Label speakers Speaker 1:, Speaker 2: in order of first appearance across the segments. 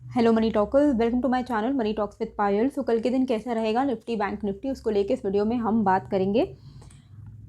Speaker 1: Hello money talkers, welcome to my channel Money Talks with Payal. So कल के दिन कैसा रहेगा निफ्टी बैंक निफ्टी, उसको लेके इस वीडियो में हम बात करेंगे।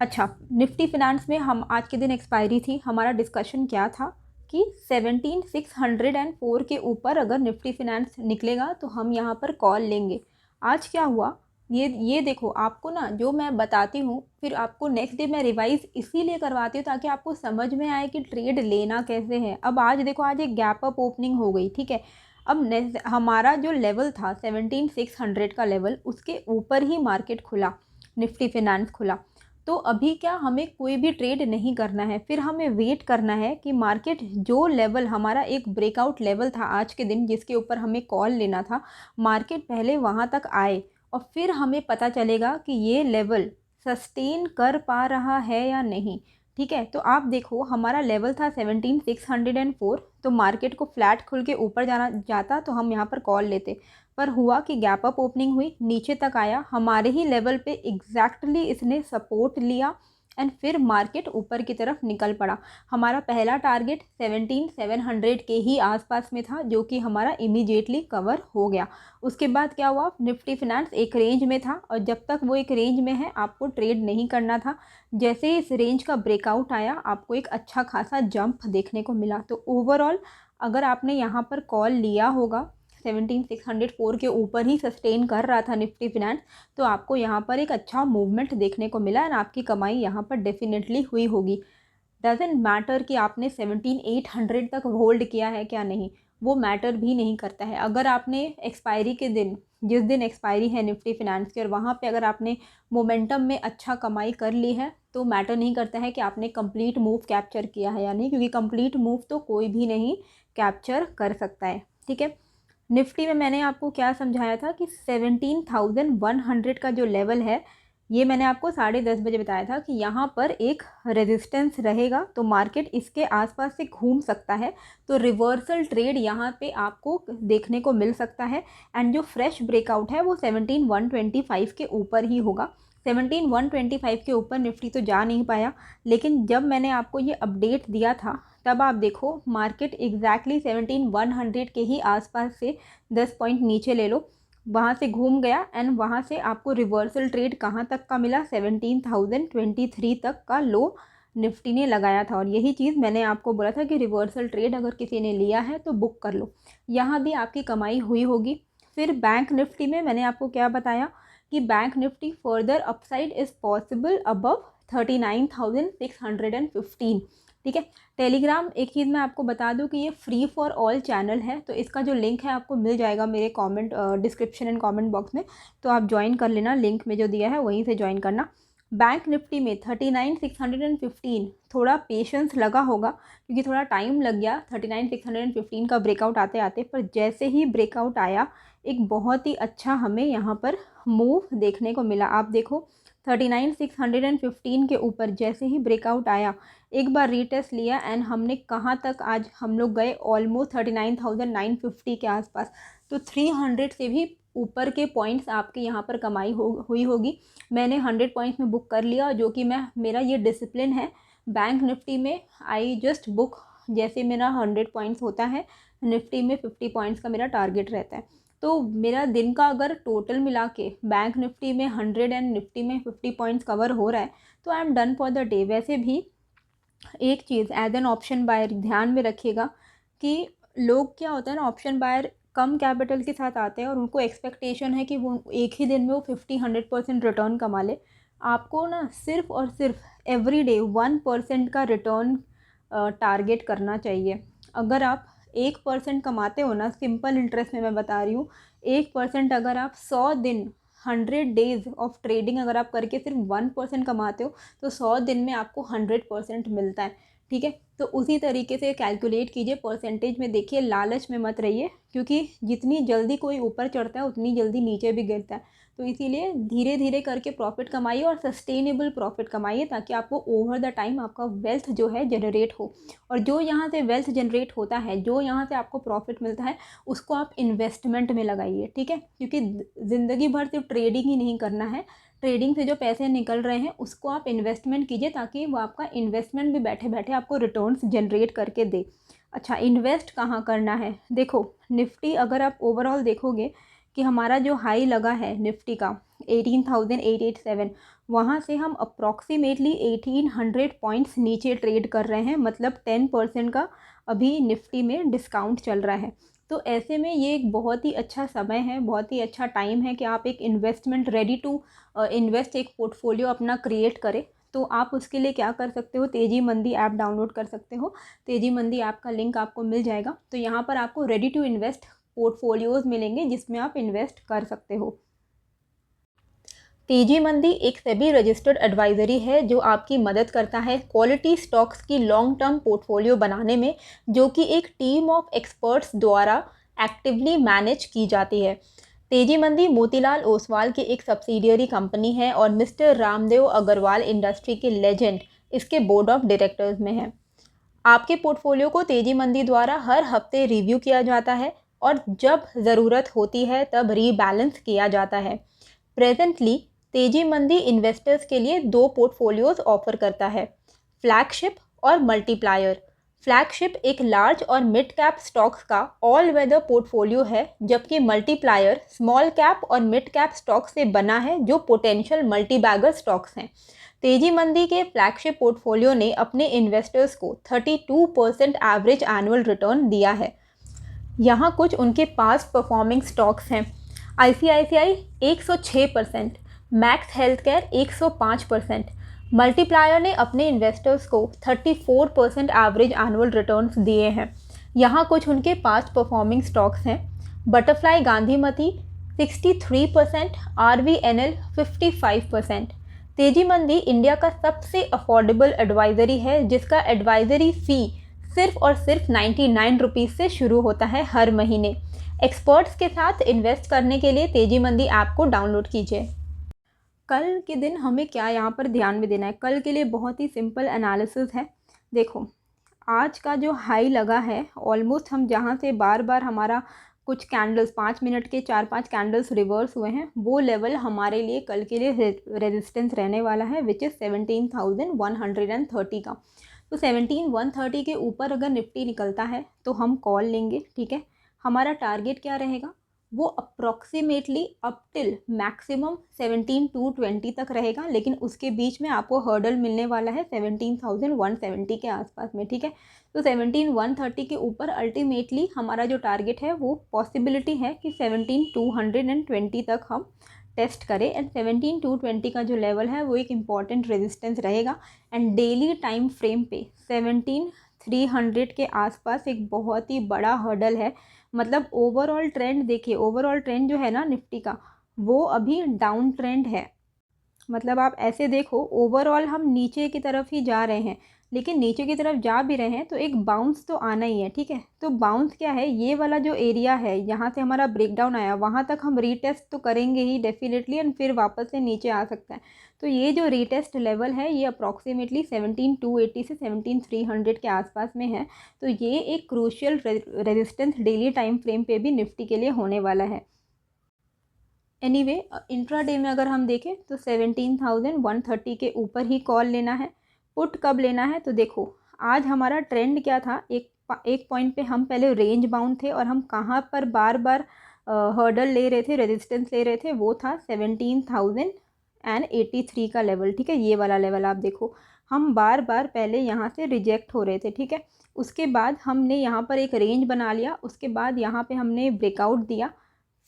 Speaker 1: अच्छा, निफ्टी फिनेंस में हम आज के दिन एक्सपायरी थी, हमारा डिस्कशन क्या था कि 17,604 के ऊपर अगर निफ्टी फिनेंस निकलेगा तो हम यहाँ पर कॉल लेंगे। आज क्या हुआ ये देखो, आपको ना जो मैं बताती हूँ फिर आपको नेक्स्ट डे मैं रिवाइज इसीलिए करवाती हूँ ताकि आपको समझ में आए कि ट्रेड लेना कैसे है। अब आज देखो, आज एक गैप अप ओपनिंग हो गई, ठीक है। अब हमारा जो लेवल था 17,600 का लेवल, उसके ऊपर ही मार्केट खुला, निफ्टी फिनेंस खुला। तो अभी क्या, हमें कोई भी ट्रेड नहीं करना है, फिर हमें वेट करना है कि मार्केट जो लेवल हमारा एक ब्रेकआउट लेवल था आज के दिन जिसके ऊपर हमें कॉल लेना था, मार्केट पहले वहाँ तक आए और फिर हमें पता चलेगा कि ये लेवल सस्टेन कर पा रहा है या नहीं। ठीक है, तो आप देखो हमारा लेवल था 17,604, तो मार्केट को फ्लैट खुल के ऊपर जाना जाता तो हम यहाँ पर कॉल लेते। पर हुआ कि गैप अप ओपनिंग हुई, नीचे तक आया, हमारे ही लेवल पे एग्जैक्टली इसने सपोर्ट लिया एंड फिर मार्केट ऊपर की तरफ निकल पड़ा। हमारा पहला टारगेट 17,700 के ही आसपास में था, जो कि हमारा इमीडिएटली कवर हो गया। उसके बाद क्या हुआ, निफ्टी फिनेंस एक रेंज में था और जब तक वो एक रेंज में है आपको ट्रेड नहीं करना था। जैसे ही इस रेंज का ब्रेकआउट आया आपको एक अच्छा खासा जंप देखने को मिला। तो ओवरऑल अगर आपने यहाँ पर कॉल लिया होगा, 17,604 के ऊपर ही सस्टेन कर रहा था निफ्टी फिनेंस, तो आपको यहाँ पर एक अच्छा मूवमेंट देखने को मिला और आपकी कमाई यहाँ पर डेफिनेटली हुई होगी। डजेंट मैटर कि आपने 17,800 तक होल्ड किया है क्या नहीं, वो मैटर भी नहीं करता है। अगर आपने एक्सपायरी के दिन, जिस दिन एक्सपायरी है निफ्टी फिनेंस की, और वहाँ पे अगर आपने मोमेंटम में अच्छा कमाई कर ली है तो मैटर नहीं करता है कि आपने कंप्लीट मूव कैप्चर किया है या नहीं, क्योंकि कंप्लीट मूव तो कोई भी नहीं कैप्चर कर सकता है। ठीक है, निफ्टी में मैंने आपको क्या समझाया था कि 17,100 का जो लेवल है, ये मैंने आपको 10:30 बजे बताया था कि यहाँ पर एक रेजिस्टेंस रहेगा तो मार्केट इसके आसपास से घूम सकता है, तो रिवर्सल ट्रेड यहाँ पे आपको देखने को मिल सकता है। एंड जो फ्रेश ब्रेकआउट है वो 17,125 के ऊपर ही होगा। 17,125 के ऊपर निफ्टी तो जा नहीं पाया, लेकिन जब मैंने आपको ये अपडेट दिया था तब आप देखो मार्केट एग्जैक्टली 17,100 के ही आसपास से 10 पॉइंट नीचे ले लो, वहाँ से घूम गया एंड वहाँ से आपको रिवर्सल ट्रेड कहाँ तक का मिला, 17,023 तक का लो निफ्टी ने लगाया था। और यही चीज़ मैंने आपको बोला था कि रिवर्सल ट्रेड अगर किसी ने लिया है तो बुक कर लो, यहाँ भी आपकी कमाई हुई होगी। फिर बैंक निफ्टी में मैंने आपको क्या बताया कि bank Nifty further upside is possible above 39,615। ठीक है, टेलीग्राम एक चीज़ मैं आपको बता दूं कि ये फ्री फॉर ऑल चैनल है, तो इसका जो लिंक है आपको मिल जाएगा मेरे comment description and comment box में, तो आप ज्वाइन कर लेना, लिंक में जो दिया है वहीं से ज्वाइन करना। बैंक निफ्टी में 39,615 थोड़ा पेशेंस लगा होगा क्योंकि थोड़ा टाइम लग गया 39,615 का ब्रेकआउट आते आते, पर जैसे ही ब्रेकआउट आया एक बहुत ही अच्छा हमें यहाँ पर मूव देखने को मिला। आप देखो 39,615 के ऊपर जैसे ही ब्रेकआउट आया, एक बार रीटेस्ट लिया एंड हमने कहाँ तक, आज हम लोग गए ऑलमोस्ट 39,950 के आसपास। तो 300 से भी ऊपर के पॉइंट्स आपके यहाँ पर कमाई हुई होगी। मैंने 100 पॉइंट्स में बुक कर लिया, जो कि मेरा ये डिसिप्लिन है बैंक निफ्टी में। आई जस्ट बुक, जैसे मेरा 100 पॉइंट्स होता है, निफ्टी में 50 पॉइंट्स का मेरा टारगेट रहता है। तो मेरा दिन का अगर टोटल मिला के बैंक निफ्टी में 100 एंड निफ्टी में 50 पॉइंट्स कवर हो रहा है तो I am done for the day. वैसे भी एक चीज़ एज एन ऑप्शन बायर ध्यान में रखिएगा कि लोग, क्या होता है ना, ऑप्शन बायर कम कैपिटल के साथ आते हैं और उनको एक्सपेक्टेशन है कि वो एक ही दिन में वो 50-100% रिटर्न कमा ले। आपको ना सिर्फ और सिर्फ एवरी डे 1% का रिटर्न टारगेट करना चाहिए। अगर आप 1% कमाते हो ना, सिंपल इंटरेस्ट में मैं बता रही हूँ, 1% अगर आप 100 दिन 100 डेज ऑफ ट्रेडिंग अगर आप करके सिर्फ 1% कमाते हो तो 100 दिन में आपको 100% मिलता है। ठीक है, तो उसी तरीके से कैलकुलेट कीजिए, परसेंटेज में देखिए, लालच में मत रहिए, क्योंकि जितनी जल्दी कोई ऊपर चढ़ता है उतनी जल्दी नीचे भी गिरता है। तो इसीलिए धीरे धीरे करके प्रॉफिट कमाइए और सस्टेनेबल प्रॉफिट कमाइए ताकि आपको ओवर द टाइम आपका वेल्थ जो है जनरेट हो। और जो यहाँ से वेल्थ जनरेट होता है, जो यहाँ से आपको प्रॉफिट मिलता है, उसको आप इन्वेस्टमेंट में लगाइए। ठीक है, क्योंकि ज़िंदगी भर सिर्फ ट्रेडिंग ही नहीं करना है, ट्रेडिंग से जो पैसे निकल रहे हैं उसको आप इन्वेस्टमेंट कीजिए ताकि वो आपका इन्वेस्टमेंट भी बैठे बैठे आपको रिटर्न्स जनरेट करके दे। अच्छा, इन्वेस्ट कहाँ करना है? देखो, निफ्टी अगर आप ओवरऑल देखोगे कि हमारा जो हाई लगा है निफ्टी का 18,887, वहाँ से हम अप्रॉक्सीमेटली 1800 पॉइंट्स नीचे ट्रेड कर रहे हैं, मतलब 10% का अभी निफ्टी में डिस्काउंट चल रहा है। तो ऐसे में ये एक बहुत ही अच्छा समय है, बहुत ही अच्छा टाइम है कि आप एक इन्वेस्टमेंट रेडी टू इन्वेस्ट एक पोर्टफोलियो अपना क्रिएट करें। तो आप उसके लिए क्या कर सकते हो, तेज़ी मंदी ऐप डाउनलोड कर सकते हो। तेज़ी मंदी ऐप का लिंक आपको मिल जाएगा। तो यहाँ पर आपको रेडी टू इन्वेस्ट पोर्टफोलियोज़ मिलेंगे जिसमें आप इन्वेस्ट कर सकते हो। तेजी मंदी एक सेबी रजिस्टर्ड एडवाइजरी है जो आपकी मदद करता है क्वालिटी स्टॉक्स की लॉन्ग टर्म पोर्टफोलियो बनाने में, जो कि एक टीम ऑफ एक्सपर्ट्स द्वारा एक्टिवली मैनेज की जाती है। तेजी मंदी मोतीलाल ओसवाल की एक सब्सिडियरी कंपनी है और मिस्टर रामदेव अग्रवाल इंडस्ट्री के लेजेंड इसके बोर्ड ऑफ डायरेक्टर्स में है। आपके पोर्टफोलियो को तेजी मंदी द्वारा हर हफ्ते रिव्यू किया जाता है और जब ज़रूरत होती है तब रीबैलेंस किया जाता है। प्रेजेंटली तेजी मंदी इन्वेस्टर्स के लिए दो पोर्टफोलियोज ऑफर करता है, फ्लैगशिप और मल्टीप्लायर। फ्लैगशिप एक लार्ज और मिड कैप स्टॉक्स का ऑल वेदर पोर्टफोलियो है, जबकि मल्टीप्लायर स्मॉल कैप और मिड कैप स्टॉक्स से बना है जो पोटेंशियल मल्टीबैगर स्टॉक्स हैं। तेजी मंदी के फ्लैगशिप पोर्टफोलियो ने अपने इन्वेस्टर्स को 32% एवरेज एनुअल रिटर्न दिया है। यहाँ कुछ उनके पास परफॉर्मिंग स्टॉक्स हैं। ICICI 106%, max health care 105%। Multiplier ने अपने इन्वेस्टर्स को 34% एवरेज एनुअल रिटर्न्स दिए हैं। यहाँ कुछ उनके पास परफॉर्मिंग स्टॉक्स हैं। Butterfly Gandhimathi 63%, RVNL 55%। तेजी मंदी इंडिया का सबसे अफोर्डेबल एडवाइजरी है जिसका एडवाइजरी फ़ी सिर्फ और सिर्फ 99 रुपीज़ से शुरू होता है हर महीने। एक्सपर्ट्स के साथ इन्वेस्ट करने के लिए तेजी मंदी ऐप को डाउनलोड कीजिए। कल के दिन हमें क्या यहाँ पर ध्यान में देना है? कल के लिए बहुत ही सिंपल एनालिसिस है। देखो, आज का जो हाई लगा है, ऑलमोस्ट हम जहाँ से बार बार हमारा कुछ कैंडल्स 5 मिनट के 4-5 कैंडल्स रिवर्स हुए हैं, वो लेवल हमारे लिए कल के लिए रेजिस्टेंस रहने वाला है, विच इज़ 17,130 का। तो 17,130 के ऊपर अगर निफ्टी निकलता है तो हम कॉल लेंगे, ठीक है। हमारा टारगेट क्या रहेगा? वो अप्रॉक्सीमेटली अप टिल मैक्सिमम 17,220 तक रहेगा, लेकिन उसके बीच में आपको हर्डल मिलने वाला है 17,170 के आसपास में, ठीक है। तो 17,130 के ऊपर अल्टीमेटली हमारा जो टारगेट है वो पॉसिबिलिटी है कि 17,220 तक हम टेस्ट करें। एंड 17,220 का जो लेवल है वो एक इम्पॉर्टेंट रेजिस्टेंस रहेगा। एंड डेली टाइम फ्रेम पे 17,300 के आसपास एक बहुत ही बड़ा हर्डल है। मतलब ओवरऑल ट्रेंड देखिए, ओवरऑल ट्रेंड जो है ना निफ्टी का, वो अभी डाउन ट्रेंड है। मतलब आप ऐसे देखो, ओवरऑल हम नीचे की तरफ ही जा रहे हैं, लेकिन नीचे की तरफ जा भी रहे हैं तो एक बाउंस तो आना ही है, ठीक है। तो बाउंस क्या है? ये वाला जो एरिया है, यहाँ से हमारा ब्रेकडाउन आया, वहाँ तक हम रीटेस्ट तो करेंगे ही डेफिनेटली, एंड फिर वापस से नीचे आ सकता है। तो ये जो रीटेस्ट लेवल है ये अप्रॉक्सीमेटली 17,280 से 17,300 के आसपास में है। तो ये एक crucial resistance daily time frame पे भी निफ्टी के लिए होने वाला है। एनीवे, इंट्राडे में अगर हम देखें तो 17,130 के ऊपर ही कॉल लेना है। पुट कब लेना है? तो देखो, आज हमारा ट्रेंड क्या था, एक पॉइंट पे हम पहले रेंज बाउंड थे और हम कहाँ पर बार बार हर्डल ले रहे थे, रेजिस्टेंस ले रहे थे, वो था 17,083 का लेवल, ठीक है। ये वाला लेवल आप देखो, हम बार बार पहले यहाँ से रिजेक्ट हो रहे थे, ठीक है। उसके बाद हमने यहाँ पर एक रेंज बना लिया, उसके बाद यहाँ पे हमने ब्रेकआउट दिया,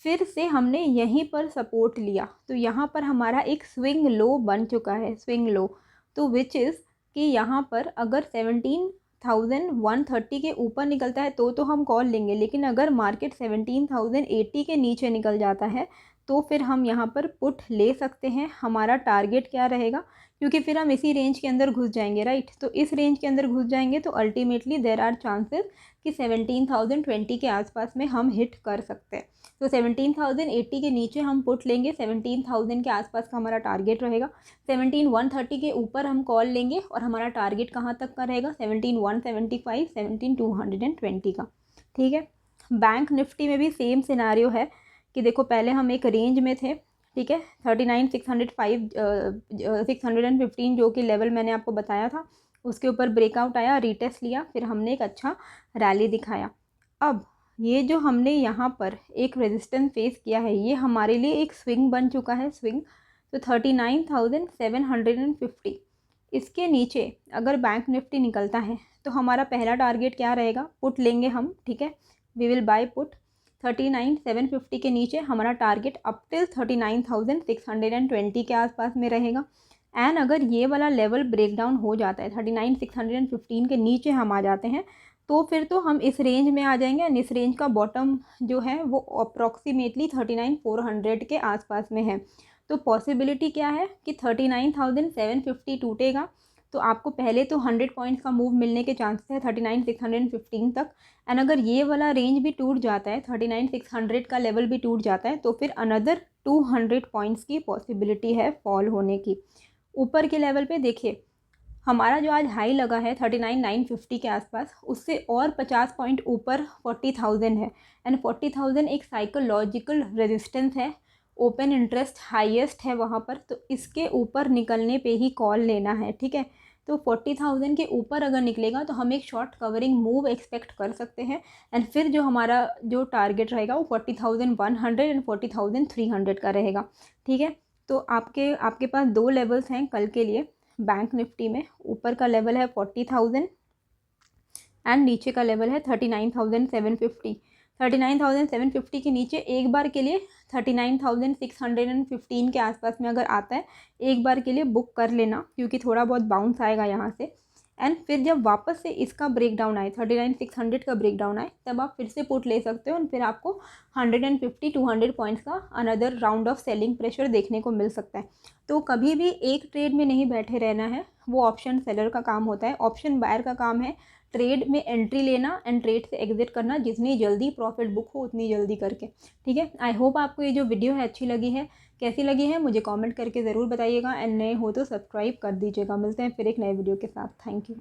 Speaker 1: फिर से हमने यहीं पर सपोर्ट लिया। तो यहाँ पर हमारा एक स्विंग लो बन चुका है, स्विंग लो। तो विच इज़ कि यहाँ पर अगर 17,130 के ऊपर निकलता है तो हम कॉल लेंगे, लेकिन अगर मार्केट 17,080 के नीचे निकल जाता है तो फिर हम यहाँ पर पुट ले सकते हैं। हमारा टारगेट क्या रहेगा? क्योंकि फिर हम इसी रेंज के अंदर घुस जाएंगे, राइट। तो इस रेंज के अंदर घुस जाएंगे तो अल्टीमेटली देयर आर चांसेस कि 17,020 के आसपास में हम हिट कर सकते हैं। तो 17,080 के नीचे हम पुट लेंगे, 17,000 के आसपास का हमारा टारगेट रहेगा। 17,130 के ऊपर हम कॉल लेंगे और हमारा टारगेट कहाँ तक का रहेगा? 17,175, 17,220 का, ठीक है। बैंक निफ्टी में भी सेम सिनारियो है कि देखो, पहले हम एक रेंज में थे, ठीक है। 39,605 615 जो कि लेवल मैंने आपको बताया था, उसके ऊपर ब्रेकआउट आया, रीटेस्ट लिया, फिर हमने एक अच्छा रैली दिखाया। अब ये जो हमने यहाँ पर एक रेजिस्टेंस फेस किया है, ये हमारे लिए एक स्विंग बन चुका है, स्विंग। तो 39,750 इसके नीचे अगर बैंक निफ्टी निकलता है तो हमारा पहला टारगेट क्या रहेगा, पुट लेंगे हम, ठीक है, वी विल बाय पुट। 39,750 के नीचे हमारा टारगेट अप टिल 39,620 के आसपास में रहेगा। एंड अगर ये वाला लेवल ब्रेक डाउन हो जाता है, 39,615 के नीचे हम आ जाते हैं, तो फिर तो हम इस रेंज में आ जाएंगे। एंड इस रेंज का बॉटम जो है वो अप्रॉक्सीमेटली 39,400 के आसपास में है। तो पॉसिबिलिटी क्या है कि 39,750 टूटेगा तो आपको पहले तो 100 पॉइंट्स का मूव मिलने के चांसेस है 39,615 तक। एंड अगर ये वाला रेंज भी टूट जाता है, 39,600 का लेवल भी टूट जाता है, तो फिर अनदर 200 पॉइंट्स की पॉसिबिलिटी है फॉल होने की। ऊपर के लेवल पे देखिए, हमारा जो आज हाई लगा है 39,950 के आसपास, उससे और 50 पॉइंट ऊपर 40,000 है। एंड 40,000 एक साइकोलॉजिकल रेजिस्टेंस है, ओपन इंटरेस्ट हाईएस्ट है वहाँ पर, तो इसके ऊपर निकलने पे ही कॉल लेना है, ठीक है। तो 40,000 के ऊपर अगर निकलेगा तो हम एक शॉर्ट कवरिंग मूव एक्सपेक्ट कर सकते हैं। एंड फिर जो हमारा जो टारगेट रहेगा वो 40,100 एंड 40,300 का रहेगा, ठीक है। तो आपके पास दो लेवल्स हैं कल के लिए बैंक निफ्टी में। ऊपर का लेवल है 40,000 एंड नीचे का लेवल है 39,750। 39,750 के नीचे एक बार के लिए 39,615 के आसपास में अगर आता है, एक बार के लिए बुक कर लेना, क्योंकि थोड़ा बहुत बाउंस आएगा यहाँ से। एंड फिर जब वापस से इसका ब्रेकडाउन आए, 39,600 का ब्रेकडाउन आए, तब आप फिर से पुट ले सकते हो। और फिर आपको 150-200 पॉइंट्स का another round of selling pressure देखने को मिल सकता है। तो कभी भी एक ट्रेड में नहीं बैठे रहना है, वो ऑप्शन सेलर का काम होता है। ऑप्शन बायर का काम है ट्रेड में एंट्री लेना एंड ट्रेड से एग्जिट करना, जितनी जल्दी प्रॉफिट बुक हो उतनी जल्दी करके, ठीक है। आई होप आपको ये जो वीडियो है अच्छी लगी है। कैसी लगी है मुझे कमेंट करके ज़रूर बताइएगा। एंड नए हो तो सब्सक्राइब कर दीजिएगा। मिलते हैं फिर एक नए वीडियो के साथ। Thank you.